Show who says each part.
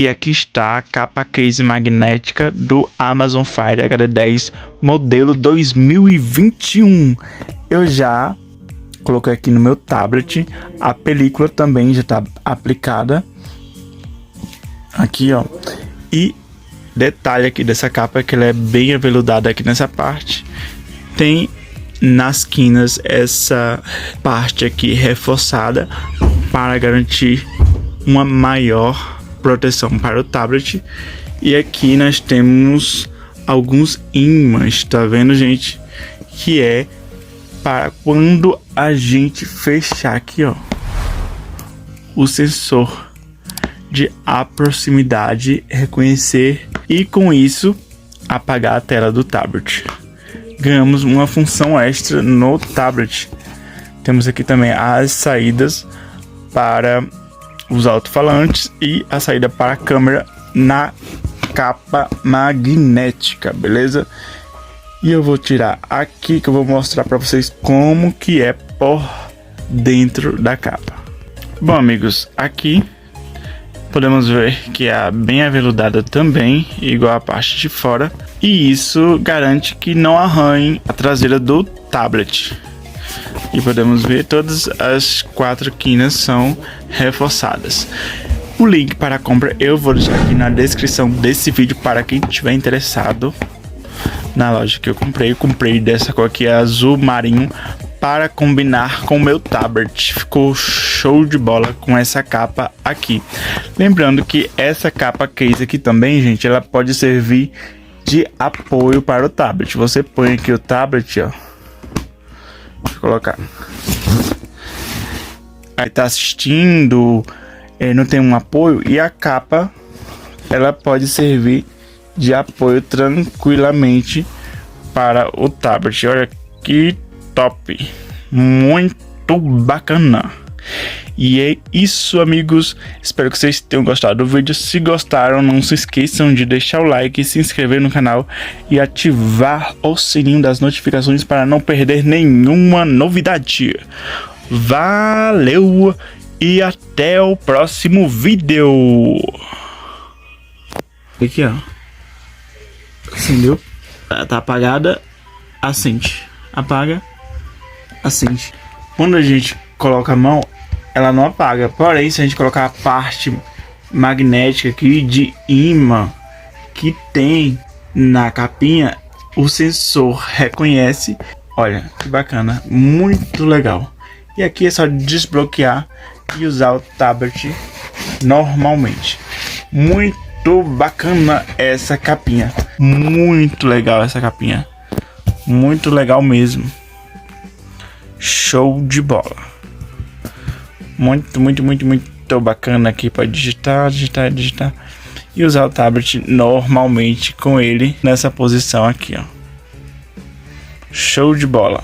Speaker 1: E aqui está a capa case magnética do Amazon Fire HD10 modelo 2021. Eu já coloquei aqui no meu tablet, a película também já está aplicada. Aqui, ó. E detalhe aqui dessa capa é que ela é bem aveludada aqui nessa parte. Tem nas quinas essa parte aqui reforçada para garantir uma maior proteção para o tablet. E aqui nós temos alguns ímãs, tá vendo, gente? Que é para quando a gente fechar aqui, ó, o sensor de proximidade reconhecer e com isso apagar a tela do tablet. Ganhamos uma função extra no tablet. Temos aqui também as saídas para os alto-falantes e a saída para a câmera na capa magnética, beleza? E eu vou tirar aqui que eu vou mostrar para vocês como que é por dentro da capa. Bom, amigos, aqui podemos ver que é bem aveludada também, igual a parte de fora, e isso garante que não arranhe a traseira do tablet. E podemos ver todas as 4 quinas são reforçadas. O link para a compra eu vou deixar aqui na descrição desse vídeo para quem estiver interessado na loja que eu comprei. Eu comprei dessa cor aqui, azul marinho, para combinar com o meu tablet. Ficou show de bola com essa capa aqui. Lembrando que essa capa case aqui também, gente, ela pode servir de apoio para o tablet. Você põe aqui o tablet, ó. Deixa eu colocar. Aí tá assistindo, não tem um apoio, e a capa ela pode servir de apoio tranquilamente para o tablet. Olha que top, muito bacana. E é isso, amigos, espero que vocês tenham gostado do vídeo. Se gostaram, não se esqueçam de deixar o like, se inscrever no canal e ativar o sininho das notificações para não perder nenhuma novidade. Valeu e até o próximo vídeo. Aqui, ó. Acendeu. Tá apagada. Acende. Apaga. Acende. Quando a gente coloca a mão, ela não apaga. Porém, se a gente colocar a parte magnética aqui de imã que tem na capinha, o sensor reconhece. Olha que bacana, muito legal. E aqui é só desbloquear e usar o tablet normalmente. Muito bacana essa capinha, muito legal essa capinha, muito legal mesmo. Show de bola. Muito bacana aqui para digitar e usar o tablet normalmente com ele nessa posição aqui, ó. Show de bola.